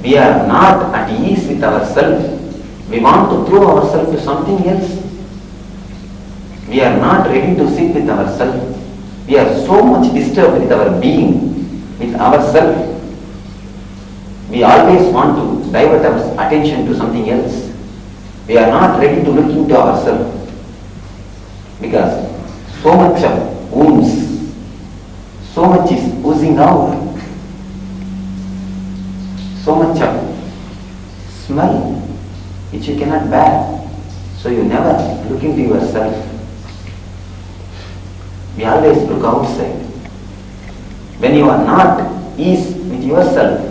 we are not at ease with ourselves. We want to throw ourselves to something else. We are not ready to sit with ourselves. We are so much disturbed with our being, with ourselves. We always want to divert our attention to something else. We are not ready to look into ourselves because so much of wounds, so much is oozing out, so much of smell which you cannot bear, so you never look into yourself. We always look outside. When you are not ease with yourself,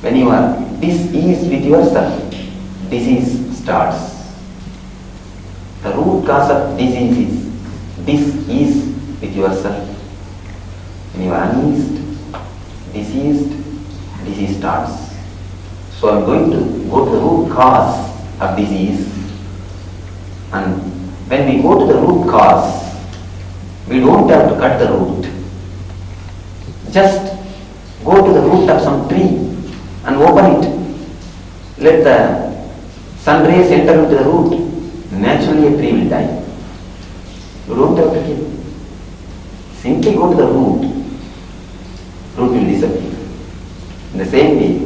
when you are dis-ease with yourself, disease starts. The root cause of disease is dis-ease with yourself. When you are uneased, diseased, disease starts. So I am going to go to the root cause of disease, and when we go to the root cause, we don't have to cut the root. Just go to the root of some tree and open it. Let the sun rays enter into the root. Naturally a tree will die. You don't have to kill. Simply go to the root. Root will disappear. In the same way,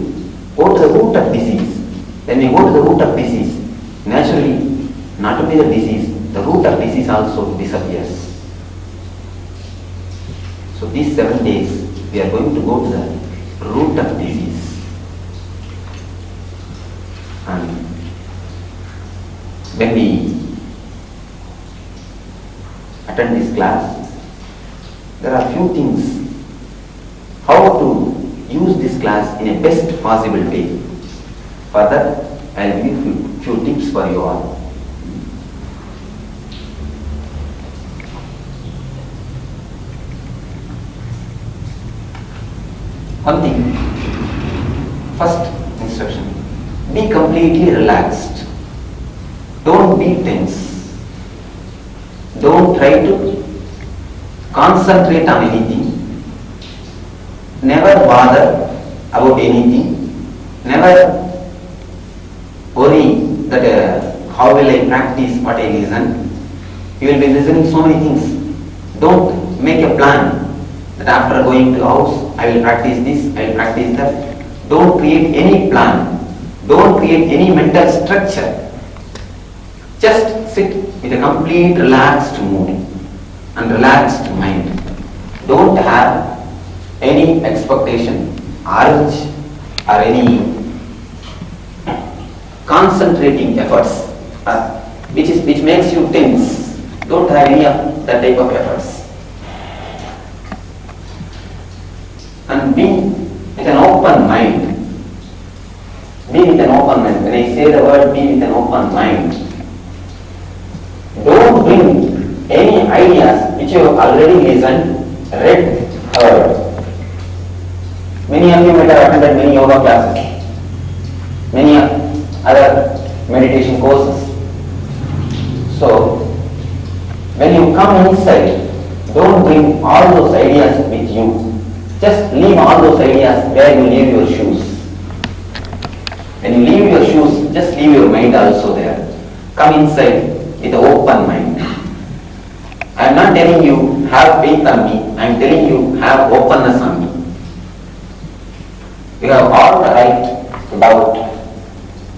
go to the root of disease. When we go to the root of disease, naturally, not only the disease, the root of disease also disappears. So these 7 days, we are going to go to the root of disease. And when we attend this class, there are few things how to use this class in a best possible way. For that, I will give few tips for you all. One thing, first instruction, be completely relaxed. Don't be tense. Don't try to concentrate on anything. Never bother about anything. Never worry that how will I practice what I listen. You will be listening so many things. Don't make a plan that after going to house, I will practice this, I will practice that. Don't create any plan. Don't create any mental structure. Just sit with a complete relaxed mood and relaxed mind. Don't have any expectation, urge, or any concentrating efforts which makes you tense. Don't have any of that type of efforts. And be with an open mind. Be with an open mind. When I say the word be with an open mind, don't bring any ideas which you have already listened, read, heard. Many of you might have attended many yoga classes, many other meditation courses. So, when you come inside, don't bring all those ideas with you. Just leave all those ideas where you leave your shoes. When you leave your shoes, just leave your mind also there. Come inside with an open mind. I am not telling you have faith on me. I am telling you have openness on me. You have all the right to doubt.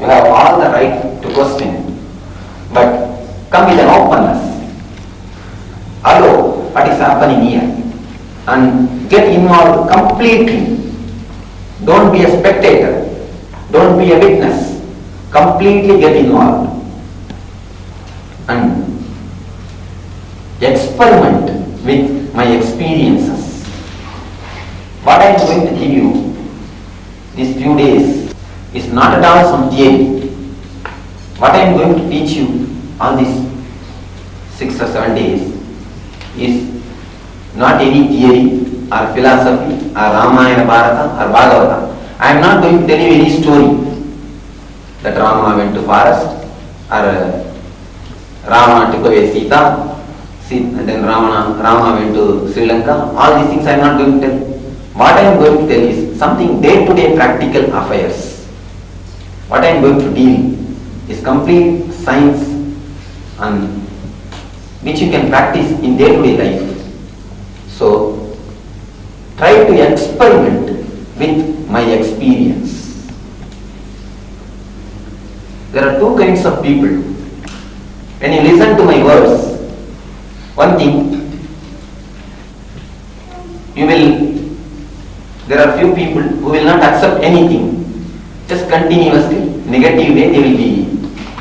You have all the right to question. But come with an openness. Allow what is happening here and get involved completely. Don't be a spectator. Don't be a witness. Completely get involved. And experiment with my experiences. What I am going to give you these few days is not at all some theory. What I am going to teach you on these 6 or 7 days is not any theory or philosophy or Ramayana, Bharata or Bhagavata. I am not going to tell you any story that Rama went to forest or Rama took away Sita and then Rama went to Sri Lanka. All these things I am not going to tell. What I am going to tell is something day-to-day practical affairs. What I am going to deal is complete science and which you can practice in day-to-day life. So, try to experiment with my experience. There are two kinds of people. When you listen to my words, one thing, there are few people who will not accept anything. Just continuously, negative way, they will be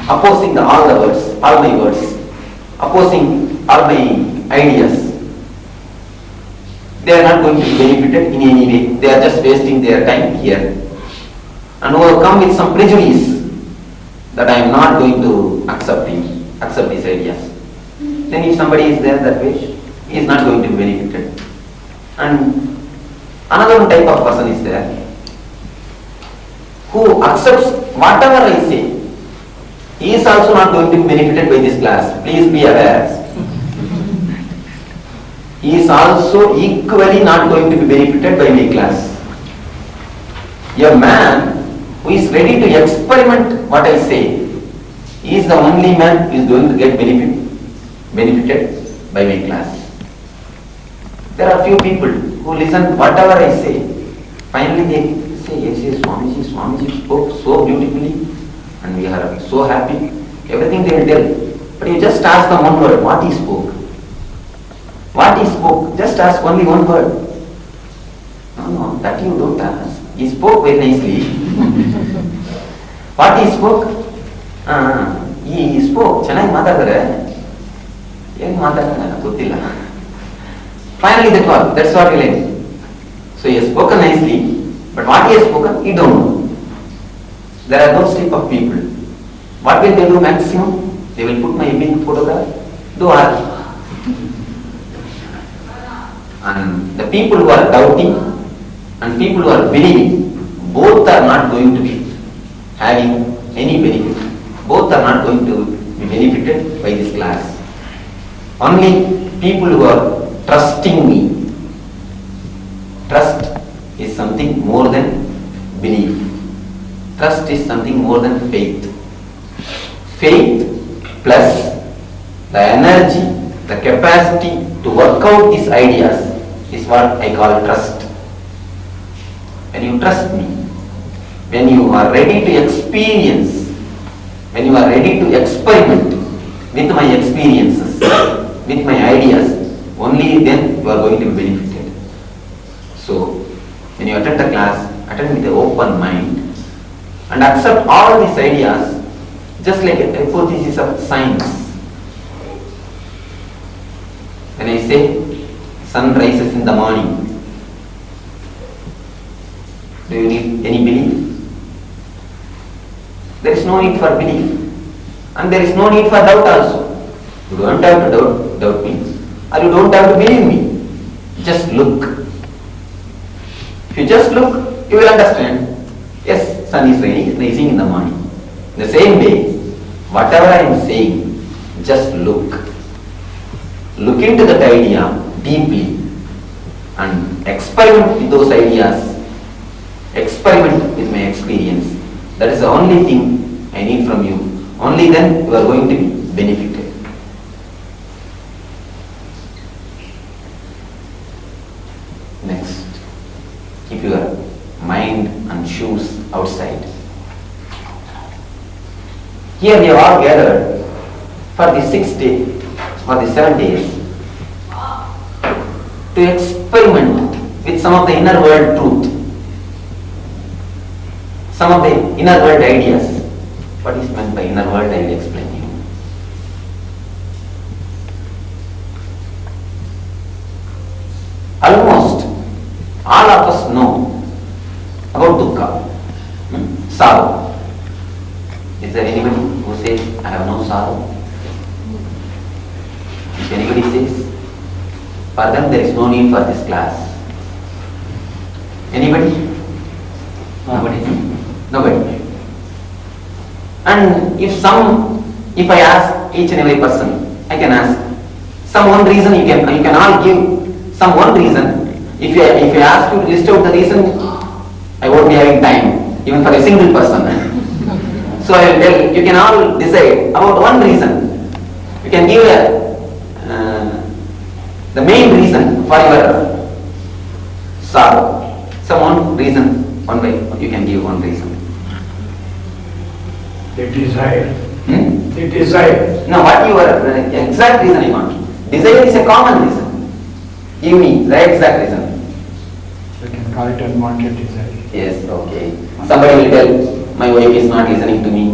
opposing all the words, all my words, opposing all my ideas. They are not going to be benefited in any way. They are just wasting their time here. And who have come with some prejudice that I am not going to accept these ideas. Then if somebody is there that way, he is not going to be benefited. And another type of person is there who accepts whatever I say. He is also not going to be benefited by this class. Please be aware. He is also equally not going to be benefited by my class. A man who is ready to experiment what I say, he is the only man who is going to get benefited by my class. There are few people who listen whatever I say. Finally they say, yes, Swamiji spoke so beautifully and we are so happy. Everything they will tell. But you just ask them one word, what he spoke. What he spoke, just ask only one word. No, that you don't ask. He spoke very nicely. What he spoke? He spoke. Chennai Matadare. Yen Matadare, Gotilla. Finally that's what we learn. So he has spoken nicely, but what he has spoken, he don't know. There are those type of people. What will they do maximum? They will put my big photograph, do argue. And the people who are doubting and people who are believing, both are not going to be having any benefit. Both are not going to be benefited by this class. Only people who are trusting me. Trust is something more than belief. Trust is something more than faith. Faith plus the energy, the capacity to work out these ideas is what I call trust. When you trust me, when you are ready to experience, when you are ready to experiment with my experiences, with my ideas, only then you are going to be benefited. So, when you attend the class, attend with an open mind and accept all these ideas just like a hypothesis of science. When I say sun rises in the morning, do you need any belief? There is no need for belief and there is no need for doubt also. You don't have to doubt me or you don't have to believe me. Just look. If you just look, you will understand. Yes, sun is rising in the morning. In the same way, whatever I am saying, just look. Look into that idea deeply and experiment with those ideas. Experiment with my experience. That is the only thing I need from you. Only then you are going to be benefited. Next, keep your mind and shoes outside. Here we have all gathered for the 6 days, for the 7 days, to experiment with some of the inner world truth, some of the inner world ideas. What is meant by inner world, I will explain to you. Almost all of us know about dukkha, sorrow. Is there anybody who says, I have no sorrow? If anybody says, for them there is no need for this class. Anybody? Nobody. And if I ask each and every person, I can ask some one reason. You can all give some one reason. If I ask you to list out the reason, I won't be having time, even for a single person. So I will tell, you can all decide about one reason. You can give the main reason for your sorrow. Some reason, one way, you can give one reason. The desire. The desire. No, what your exact reason you want? Desire is a common reason. Give me the exact reason. You can call it unwanted desire. Yes, okay. Somebody will tell, my wife is not listening to me.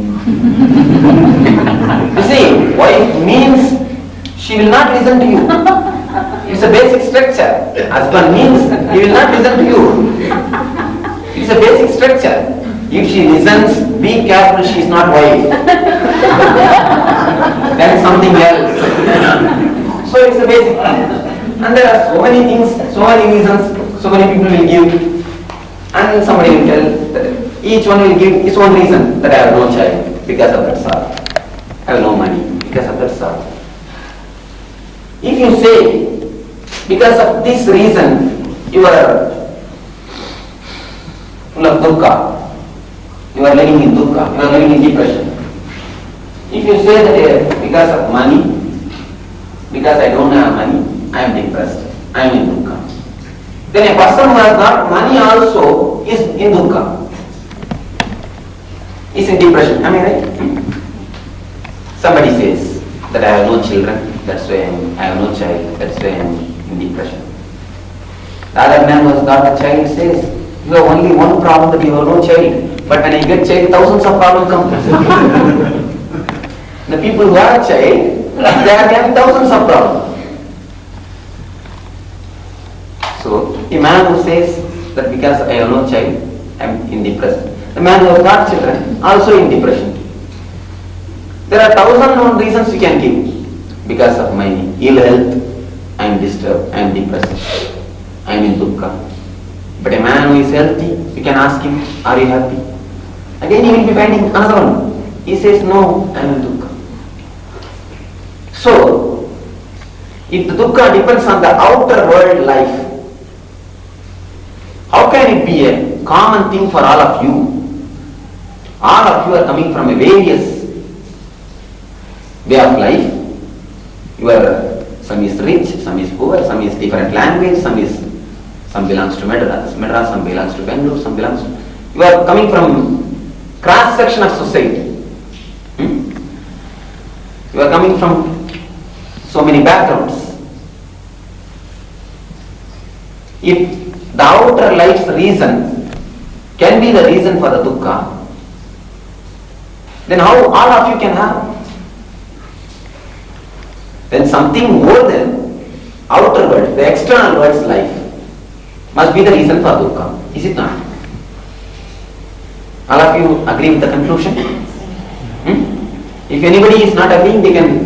You see, wife means she will not listen to you. It's a basic structure. Husband means he will not listen to you. It's a basic structure. If she listens, be careful, she is not wife. That is something else. So it's a basic. And there are so many things, so many reasons, so many people will give. And somebody will tell, that each one will give his own reason, that I have no child because of that sorrow. I have no money because of that sorrow. If you say, because of this reason, you are full of dukkha, you are living in dukkha, you are living in depression. If you say that because of money, because I don't have money, I am depressed, I am in dukkha. Then a person who has got money also is in dukkha, is in depression. Am I right? Somebody says that I have no children, that's why I have no child, that's why I am in depression. The other man who has got a child says, you have only one problem, that you have no child. But when you get child, thousands of problems come. The people who have a child, they are having thousands of problems. So, a man who says that because I have no child, I am in depression. The man who has got children, also in depression. There are 1,001 reasons you can give. Because of my ill health, I am disturbed, I am depressed, I am in dukkha. But a man who is healthy, you can ask him, are you happy? Again he will be finding another one. He says, no, I am in dukkha. So, if the dukkha depends on the outer world life, how can it be a common thing for all of you? All of you are coming from a various way of life. Some is rich, some is poor, some is different language, some belongs to Madras, some belongs to Bangalore, some belongs to... You are coming from cross section of society. You are coming from so many backgrounds. If the outer life's reason can be the reason for the dukkha, then how all of you can have? Then something more than outer world, the external world's life, must be the reason for dukkha. Is it not? All of you agree with the conclusion? If anybody is not agreeing, they can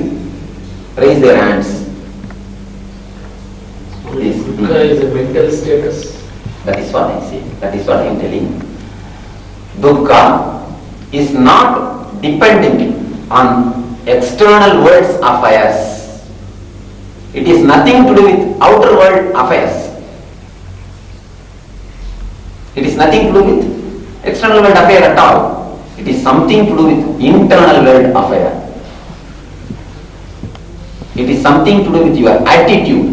raise their hands. Please. Dukkha is a mental status. That is what I say. That is what I am telling. Dukkha is not dependent on external world's affairs. It is nothing to do with outer world affairs. It is nothing to do with external world affair at all. It is something to do with internal world affair. It is something to do with your attitude,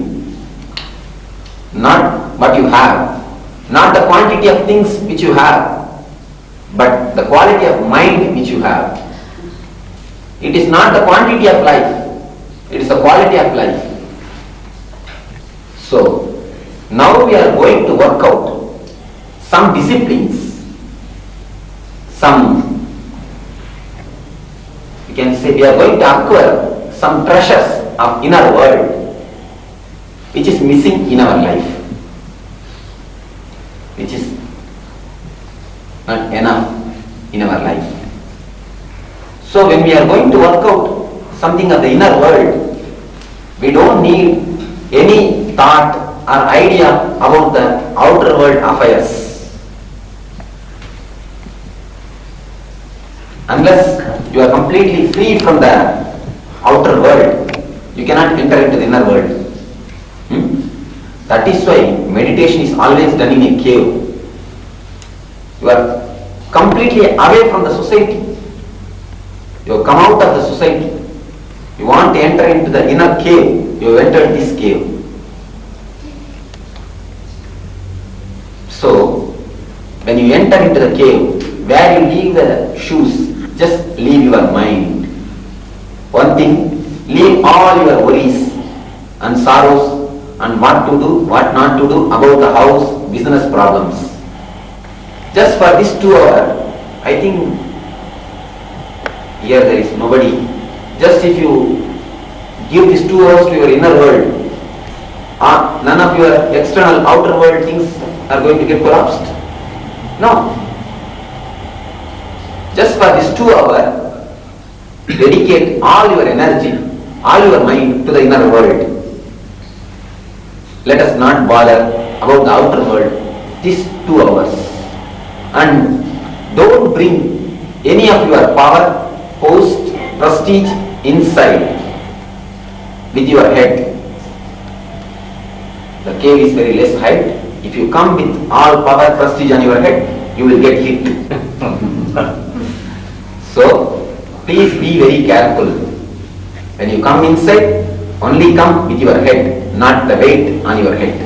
not what you have, not the quantity of things which you have, but the quality of mind which you have. It is not the quantity of life, it is the quality of life. So, now we are going to work out some disciplines, you can say we are going to acquire some treasures of inner world which is missing in our life, which is not enough in our life. So when we are going to work out something of the inner world, we don't need any thought or idea about the outer world affairs. Unless you are completely free from the outer world, you cannot enter into the inner world. That is why meditation is always done in a cave. You are completely away from the society. You have come out of the society. You want to enter into the inner cave. You have entered this cave. So, when you enter into the cave, where you leave the shoes, just leave your mind. One thing, leave all your worries and sorrows and what to do, what not to do about the house, business problems. Just for this 2 hours, I think here there is nobody. Just if you give these 2 hours to your inner world, none of your external outer world things are going to get collapsed. No. Just for this 2 hours, dedicate all your energy, all your mind to the inner world. Let us not bother about the outer world these 2 hours. And don't bring any of your power, post, prestige inside with your head. The cave is very less height. If you come with all power, prestige on your head, you will get hit. So, please be very careful. When you come inside, only come with your head, not the weight on your head.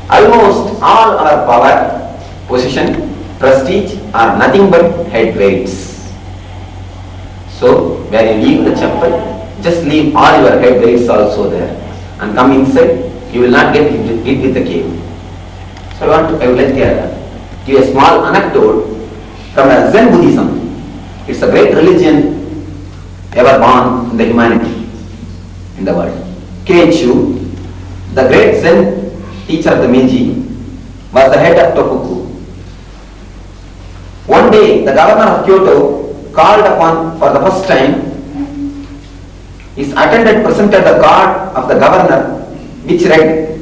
Almost all our power, position, prestige are nothing but head weights. So, where you leave the chapel, just leave all your head weights also there and come inside. You will not get hit with the cave. So I would like to give a small anecdote from Zen Buddhism. It's a great religion ever born in the humanity, in the world. Keichu, the great Zen teacher of the Meiji, was the head of Tohoku. One day, the governor of Kyoto called upon for the first time. His attendant presented the card of the governor, which read,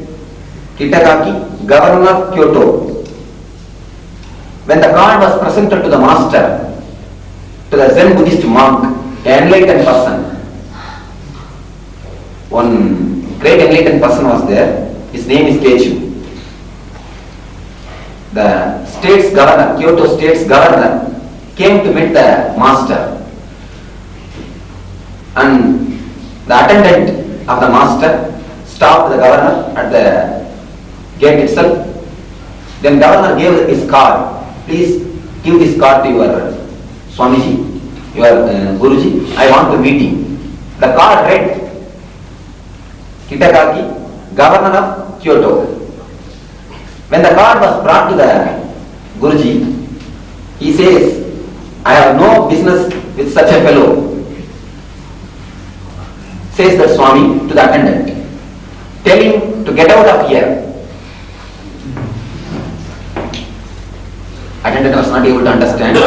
Kitagaki, Governor of Kyoto. When the card was presented to the master, to the Zen Buddhist monk, an enlightened person, one great enlightened person was there. His name is Keichu. The state's governor, Kyoto state's governor, came to meet the master. And the attendant of the master stopped the governor at the gate itself. Then governor gave his card. Please give this card to your Swamiji, your Guruji. I want to meet him. The card read, Kitagaki, Governor of Kyoto. When the card was brought to the Guruji, he says, I have no business with such a fellow. Says the Swami to the attendant. Tell him to get out of here. Attendant was not able to understand.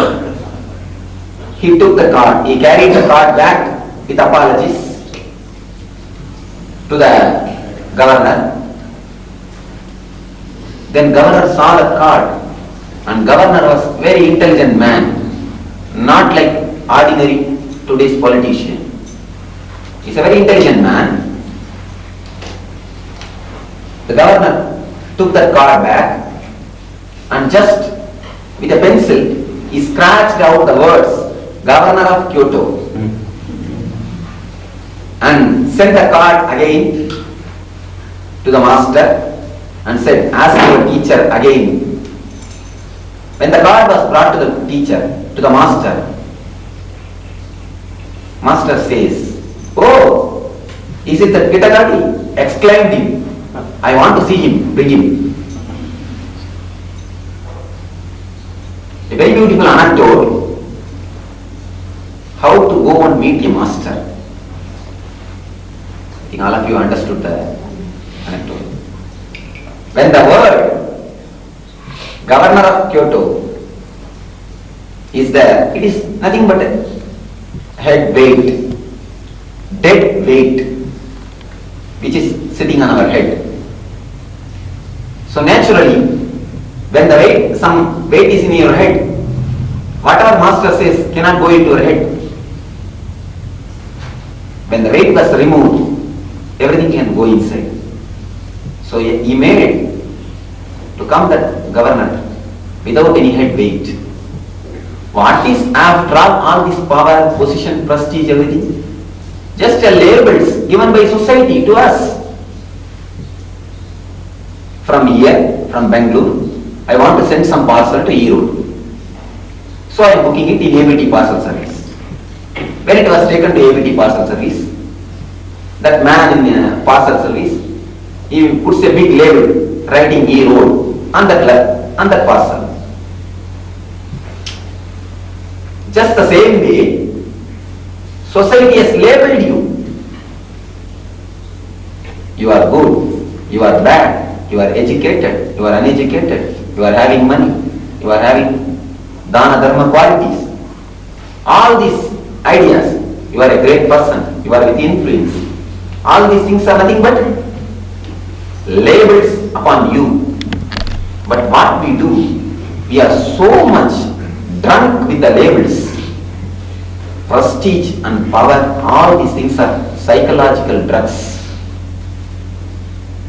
He took the card. He carried the card back with apologies to the governor. Then governor saw the card, and governor was a very intelligent man, not like ordinary today's politician. He's a very intelligent man. The governor took that card back and just with a pencil he scratched out the words Governor of Kyoto and sent the card again to the master and said, ask your teacher again. When the card was brought to the teacher, to the master, master says, oh, is it the Kitagaki? Exclaimed him. I want to see him, bring him. A very beautiful anecdote, how to go and meet a master. I think all of you understood the anecdote. When the word Governor of Kyoto is there, it is nothing but a head weight, dead weight, which is sitting on our head. So naturally, when the weight, some weight is in your head, whatever master says cannot go into your head. When the weight was removed, everything can go inside. So he made to come that governor without any head weight. What is after all this power, position, prestige, everything? Just a labels given by society to us. From here, from Bangalore, I want to send some parcel to Erode. So I am booking it in ABT parcel service. When it was taken to ABT parcel service, that man in parcel service, he puts a big label writing Erode on that parcel. Just the same way, society has labeled you. You are good, you are bad, you are educated, you are uneducated, you are having money, you are having dana dharma qualities. All these ideas, you are a great person, you are with influence. All these things are nothing but labels upon you. But what we do, we are so much drunk with the labels. Prestige and power, all these things are psychological drugs.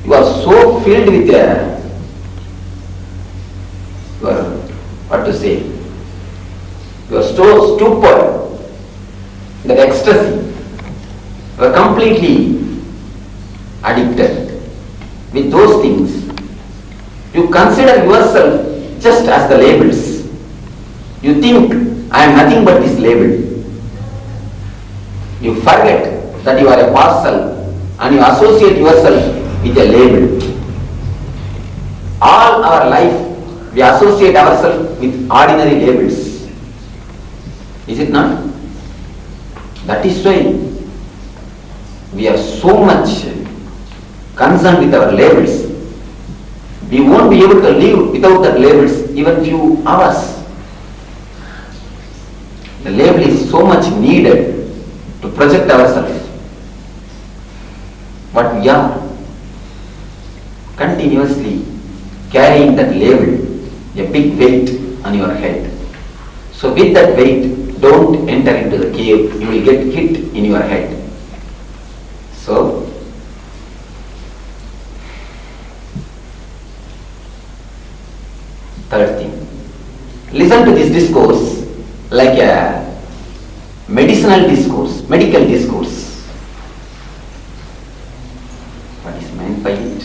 You are so filled with what to say, you are so stupid, that ecstasy, you are completely addicted with those things. You consider yourself just as the labels. You think, I am nothing but this label. You forget that you are a parcel and you associate yourself with a label. All our life, we associate ourselves with ordinary labels. Is it not? That is why we are so much concerned with our labels. We won't be able to live without that labels even few hours. The label is so much needed to project ourselves. But we are continuously carrying that label, a big weight on your head. So with that weight, don't enter into the cave, you will get hit in your head. So, third thing, listen to this discourse like a medicinal discourse, medical discourse. What is meant by it?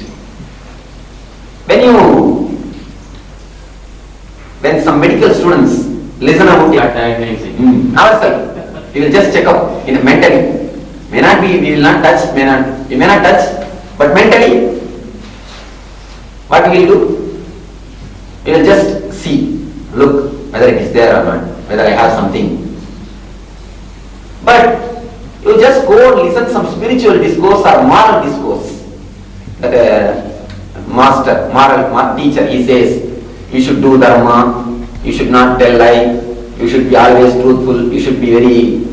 When some medical students listen about it, ourselves, we will just check up in mentally. May not be, we will not touch, we may not touch, but mentally, what we will do? We will just see, look, whether it is there or not, whether I have something. But you just go and listen some spiritual discourse or moral discourse. That a moral teacher, he says, you should do dharma, you should not tell lie, you should be always truthful, you should be very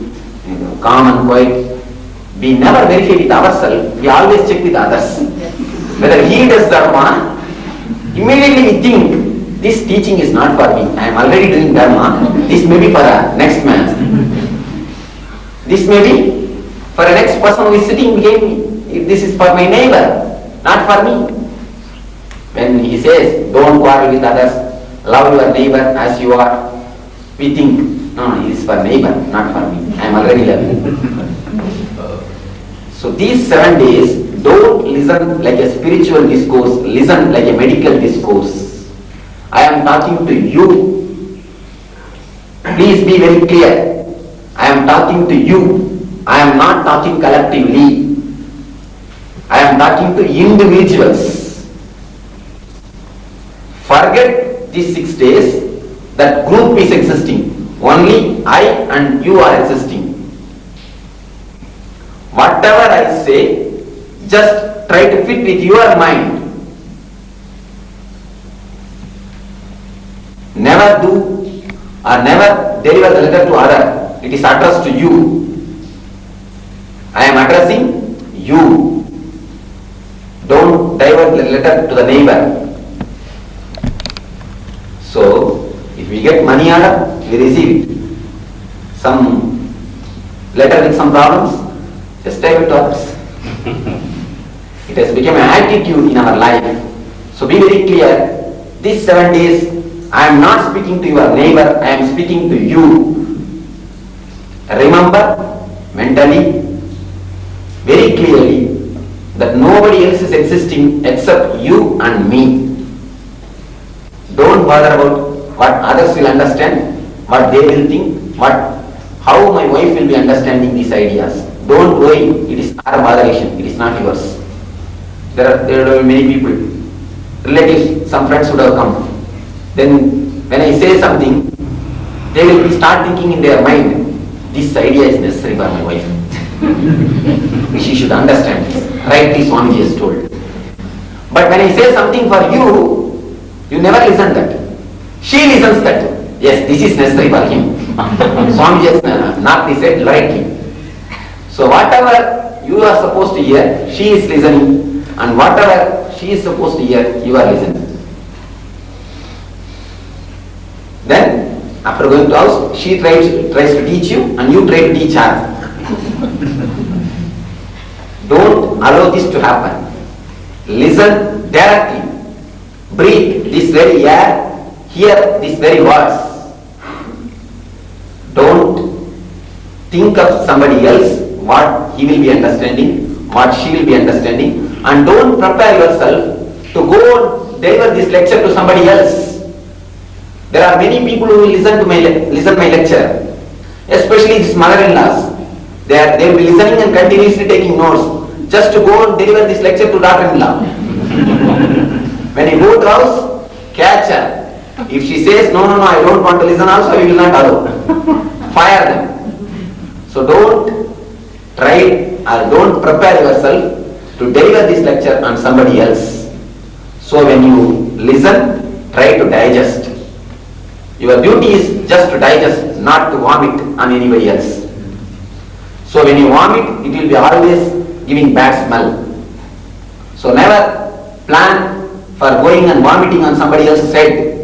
calm and quiet. We never verify with ourselves, we always check with others. Whether he does dharma, immediately we think, this teaching is not for me, I am already doing dharma, this may be for a next man. This may be for a next person who is sitting behind me. This is for my neighbor, not for me. When he says, don't quarrel with others, love your neighbor as you are, we think, no, it is for neighbor, not for me. I am already loving. So these 7 days, don't listen like a spiritual discourse, listen like a medical discourse. I am talking to you. Please be very clear. I am talking to you. I am not talking collectively. I am talking to individuals. Forget these 6 days. That group is existing. Only I and you are existing. Whatever I say, just try to fit with your mind. Never do or never deliver the letter to other. It is addressed to you. I am addressing you. Don't divert the letter to the neighbor. So, if we get money order, we receive it. Some letter with some problems, just take it to others. It has become an attitude in our life. So be very clear. these 7 days, I am not speaking to your neighbor, I am speaking to you. Remember mentally, very clearly, that nobody else is existing except you and me. Don't bother about what others will understand, what they will think, how my wife will be understanding these ideas. Don't worry, it is our botheration, it is not yours. There will be many people, relatives, some friends would have come. Then when I say something, they will start thinking in their mind, this idea is necessary for my wife. She should understand this. Rightly Swamiji has told. But when I say something for you, you never listen that. She listens that. Yes, this is necessary for him. Swamiji has not said rightly. So whatever you are supposed to hear, she is listening. And whatever she is supposed to hear, you are listening. Then, after going to house, she tries to teach you and you try to teach her. Don't allow this to happen. Listen directly. Breathe this very air. Hear these very words. Don't think of somebody else, what he will be understanding, what she will be understanding, and don't prepare yourself to go and deliver this lecture to somebody else. There are many people who will listen my lecture, especially these mother-in-laws. They will be listening and continuously taking notes just to go and deliver this lecture to daughter-in-law. When you go to house, catch her. If she says, no, I don't want to listen also, we will not allow. Fire them. So don't try or don't prepare yourself to deliver this lecture on somebody else. So when you listen, try to digest. Your duty is just to digest, not to vomit on anybody else. So when you vomit, it will be always giving bad smell. So never plan for going and vomiting on somebody else's head.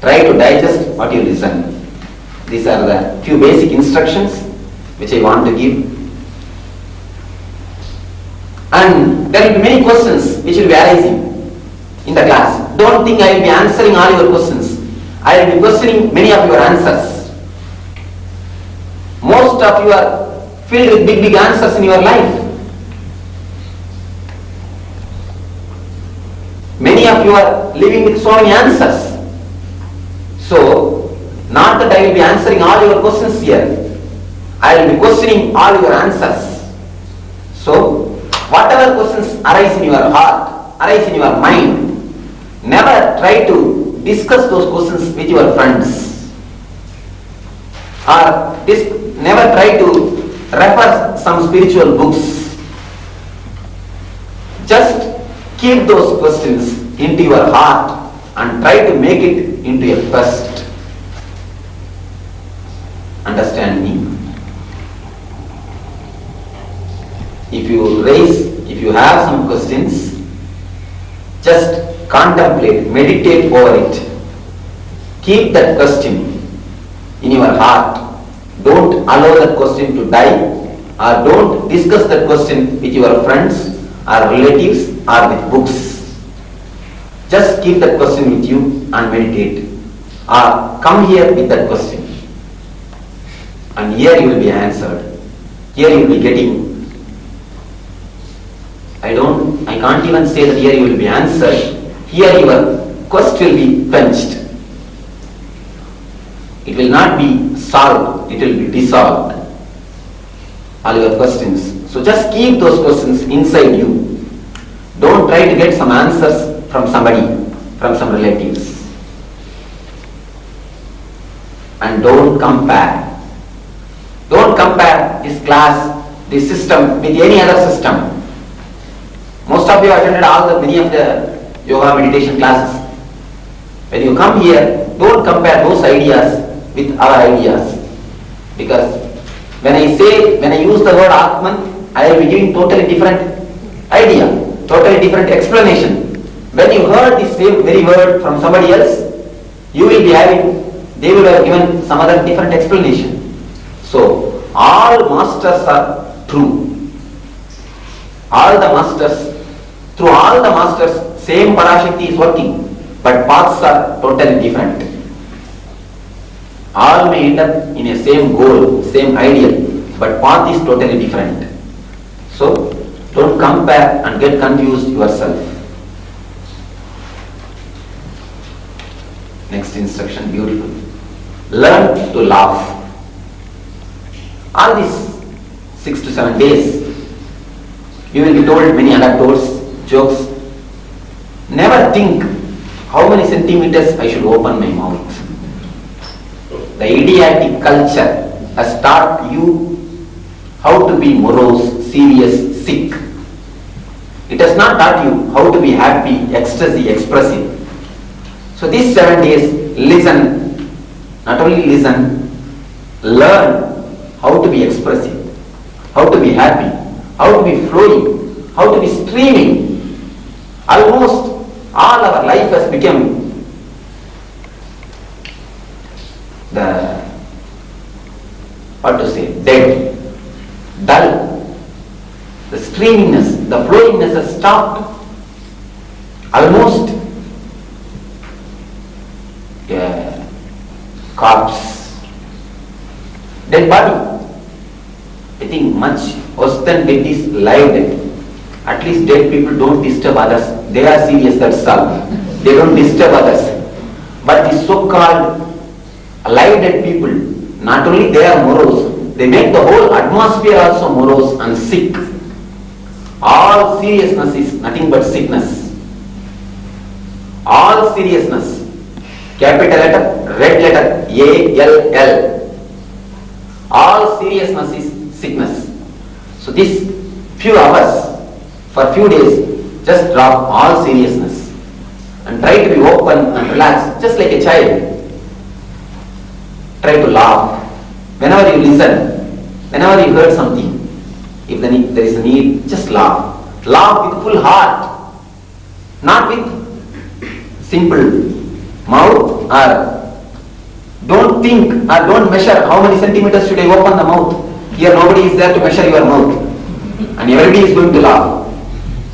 Try to digest what you listen. These are the few basic instructions which I want to give. And there will be many questions which will be arising in the class. Don't think I will be answering all your questions. I will be questioning many of your answers. Most of you are filled with big answers in your life. Many of you are living with so many answers. So, not that I will be answering all your questions here. I will be questioning all your answers. So, whatever questions arise in your heart, arise in your mind, never try to discuss those questions with your friends. Or never try to refer some spiritual books. Just keep those questions into your heart and try to make it into a quest. Understand me? If you have some questions, just contemplate, meditate over it. Keep that question in your heart. Don't allow that question to die, or don't discuss that question with your friends or relatives or with books. Just keep that question with you and meditate. Or come here with that question. And here you will be answered. Here you will be getting. I can't even say that here you will be answered. Here your quest will be quenched. It will not be solved, it will be dissolved. All your questions. So just keep those questions inside you. Don't try to get some answers from somebody, from some relatives. And don't compare. Don't compare this class, this system with any other system. Most of you attended many of the yoga meditation classes. When you come here, don't compare those ideas with our ideas. Because when I use the word Atman, I will be giving totally different idea, totally different explanation. When you heard this same very word from somebody else, they will have given some other different explanation. So, all masters are true. Through all the masters, same Parashakti is working. but paths are totally different. All may end up in a same goal, same ideal, but path is totally different. So, don't compare and get confused yourself. Next instruction, beautiful. Learn to laugh. All these 6 to 7 days, you will be told many anecdotes, jokes. Never think how many centimeters I should open my mouth. The idiotic culture has taught you how to be morose, serious, sick. It has not taught you how to be happy, ecstasy, expressive. So these 7 days, listen. Not only listen, learn how to be expressive, how to be happy, how to be flowing, how to be streaming. Almost all our life has become dead, dull. The streaminess, the flowingness has stopped. Almost corpse, dead body. I think much worse than dead is live dead. At least dead people don't disturb others. They are serious, that's all. They don't disturb others. But the so-called alive dead people, not only they are morose, they make the whole atmosphere also morose and sick. All seriousness is nothing but sickness. All seriousness, capital letter, red letter, A-L-L. All seriousness is sickness. So these few hours, for few days, just drop all seriousness and try to be open and relax, just like a child. Try to laugh. Whenever you listen, whenever you heard something, if there is a need, just laugh. Laugh with full heart, not with simple mouth, or don't think or don't measure how many centimeters should I open the mouth. Here nobody is there to measure your mouth and everybody is going to laugh.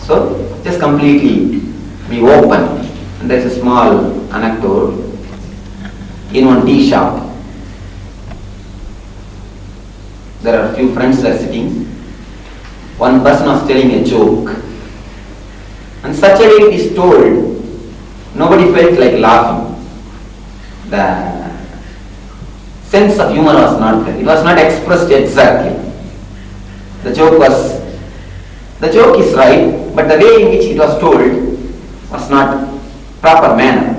So just completely be open. And there is a small anecdote. In one tea shop, there are a few friends that are sitting. One person was telling a joke, and such a way it is told, nobody felt like laughing. The sense of humor was not there. It was not expressed exactly. The joke is right, but the way in which it was told was not proper manner.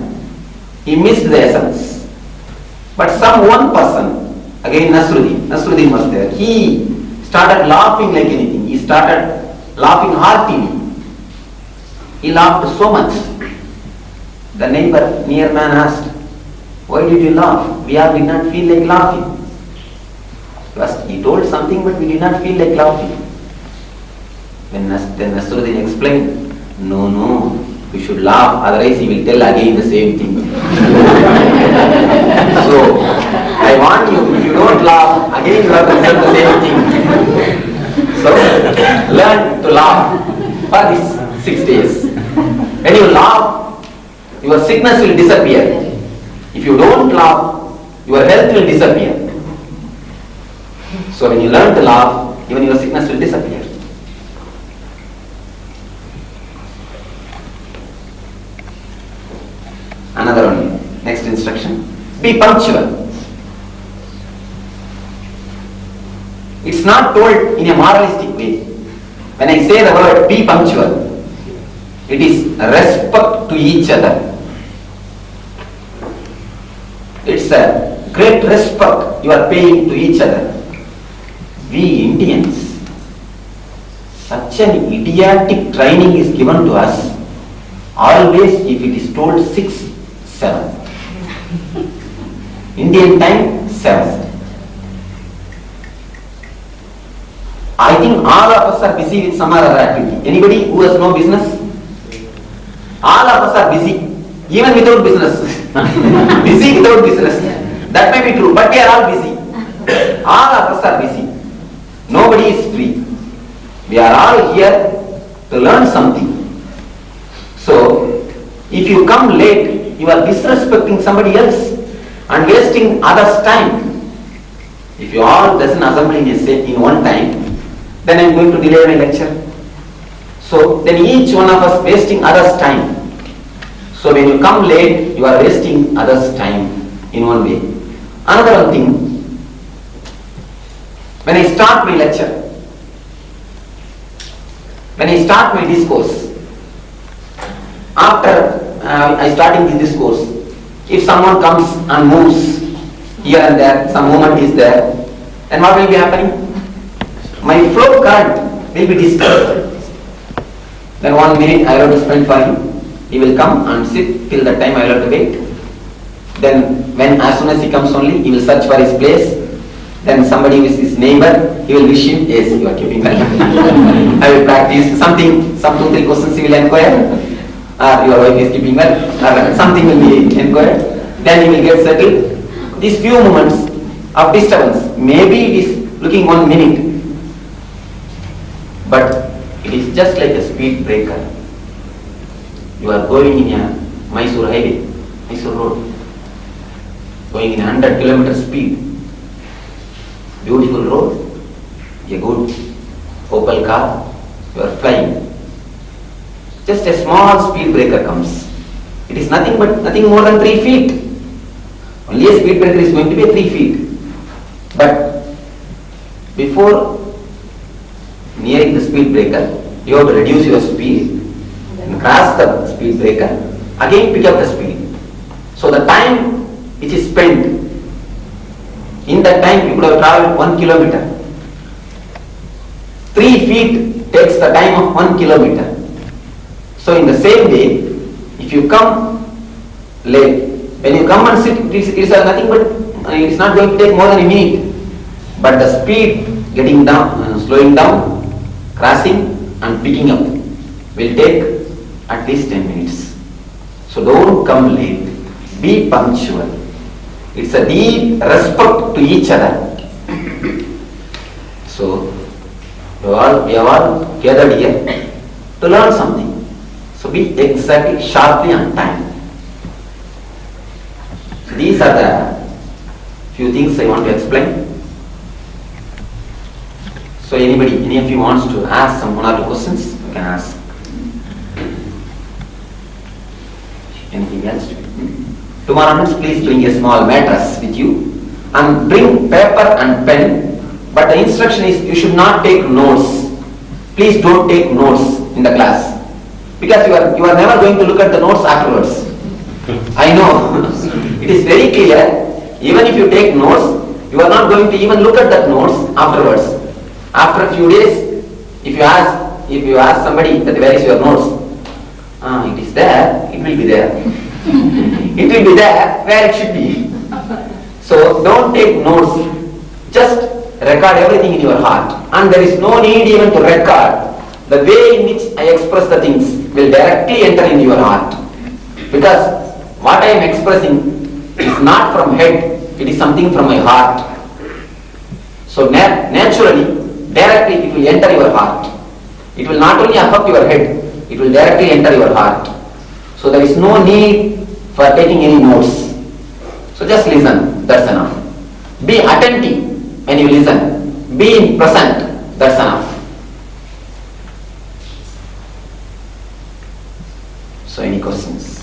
He missed the essence. But some one person, again Nasruddin was there. He started laughing like anything. He started laughing heartily. He laughed so much. The neighbor near man asked, "Why did you laugh? We all did not feel like laughing." He told something, but we did not feel like laughing. Then Nasruddin explained, No, we should laugh, otherwise he will tell again the same thing. So, I warn you, if you don't laugh, again you have to tell the same thing. So, learn to laugh for these 6 days. When you laugh, your sickness will disappear. If you don't laugh, your health will disappear. So when you learn to laugh, even your sickness will disappear. Another one, next instruction, be punctual. It's not told in a moralistic way. When I say the word be punctual, it is respect to each other. It's a great respect you are paying to each other. We Indians, such an idiotic training is given to us. Always if it is told 6, 7. Indian time 7. I think all of us are busy with some other activity. Anybody who has no business? All of us are busy, even without business. Busy without business. That may be true, but we are all busy. All of us are busy. Nobody is free. We are all here to learn something. So, if you come late you are disrespecting somebody else and wasting others' time. If you all doesn't assemble in one time, then I am going to delay my lecture. So then each one of us wasting others' time. So when you come late, you are wasting others' time in one way. Another one thing, when I start my lecture, when I start my discourse, after I starting the discourse, if someone comes and moves here and there, some movement is there, then what will be happening? My flow current will be disturbed. Then 1 minute I have to spend for him. He will come and sit till the time I will have to wait. Then as soon as he comes only, he will search for his place. Then somebody who is his neighbor, he will wish him, yes, you are keeping well. I will practice some 2-3 questions he will inquire. Your wife is keeping well. Something will be inquired. Then he will get settled. These few moments of disturbance, maybe it is looking 1 minute, but it is just like a speed breaker. You are going in a Mysore highway, Mysore road, going in 100 km speed. Beautiful road, a good Opel car, you are flying. Just a small speed breaker comes. It is nothing more than 3 feet. Only a speed breaker is going to be 3 feet. But before nearing the speed breaker, you have to reduce your speed and cross the speed breaker, again pick up the speed. So the time which is spent, in that time you could have traveled 1 kilometer. 3 feet takes the time of 1 kilometer. So in the same way, if you come late, when you come and sit, it is nothing but, it is not going to take more than a minute. But the speed getting down, slowing down, crossing and picking up will take at least 10 minutes. So don't come late. Be punctual. It's a deep respect to each other. So we are all gathered here to learn something. So be exactly sharply on time. So these are the few things I want to explain. So any of you wants to ask some 1 or 2 questions, you can ask. Anything else? Tomorrow onwards, please bring a small mattress with you and bring paper and pen. But the instruction is you should not take notes. Please don't take notes in the class, because you are never going to look at the notes afterwards. I know. It is very clear. Even if you take notes, you are not going to even look at that notes afterwards. After a few days, if you ask somebody that where is your notes, it is there. It will be there. It will be there where it should be. So don't take notes. Just record everything in your heart, and there is no need even to record. The way in which I express the things will directly enter in your heart, because what I am expressing is not from head, it is something from my heart. So naturally, directly it will enter your heart. It will not only affect your head, it will directly enter your heart. So there is no need for taking any notes. So just listen, that's enough. Be attentive when you listen. Be in present, that's enough. So any questions?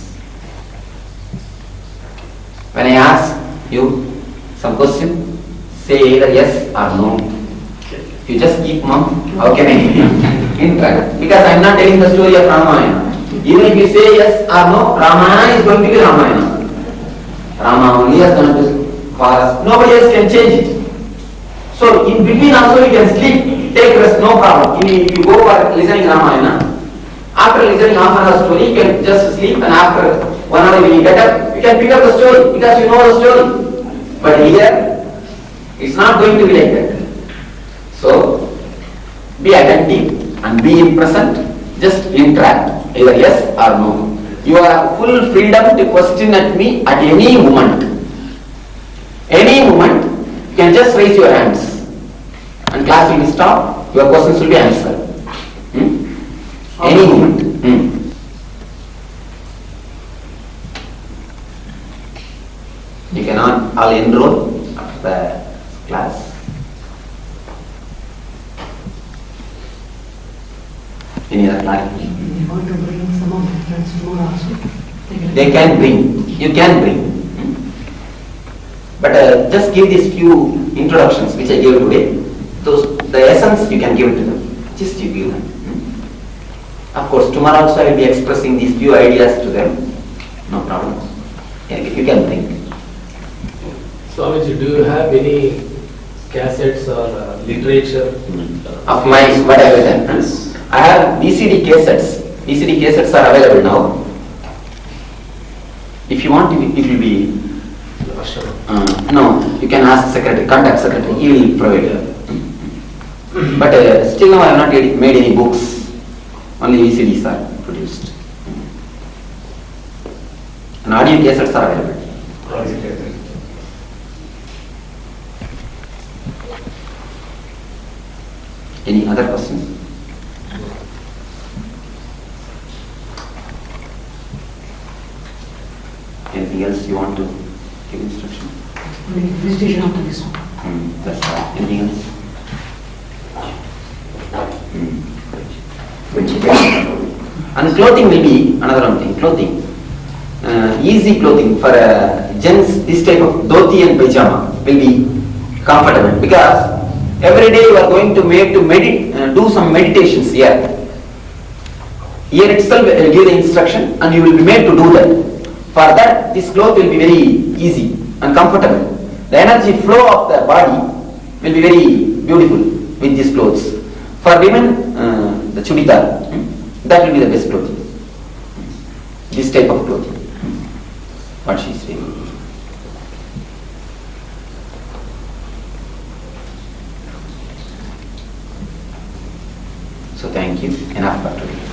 When I ask you some question, say either yes or no. You just keep mum, how can I interact? Because I am not telling the story of Ramayana. Even if you say yes or no, Ramayana is going to be Ramayana. Rama only has done this for us. Nobody else can change it. So in between also you can sleep, take rest, no problem. If you go for listening Ramayana, after listening half an hour story, you can just sleep, and after 1 hour when you get up, you can pick up the story because you know the story. But here, it's not going to be like that. So, be attentive and be in present. Just interact, either yes or no. You are full freedom to question at me at any moment. Any moment, you can just raise your hands, and class will stop. Your questions will be answered. Any moment. You cannot all enroll after the class. Any other clarification? They want to bring some of their friends more also. They can bring, you can bring. But just give these few introductions which I gave today. The essence you can give it to them. Just you give them. Of course, tomorrow also I will be expressing these few ideas to them. No problem. Yeah, you can bring. Swamiji, do you have any cassettes or literature? Of my what I have done. I have VCD cassettes. VCD cassettes are available now. If you want, it will be. No, you can ask secretary, contact secretary. He will provide you. But still now I have not yet made any books. Only VCDs are produced. And audio cassettes are available. Any other questions? Anything else you want to give instruction? Presentation after this one. That's all. Anything else? And clothing will be another one thing. Clothing. Easy clothing for gents, this type of dhoti and pajama will be comfortable because every day you are going to do some meditations here. Here itself will give the instruction and you will be made to do that. For that, this cloth will be very easy and comfortable. The energy flow of the body will be very beautiful with these clothes. For women, the chudidar, that will be the best clothing. This type of clothing. What she is saying. So thank you. Enough for today.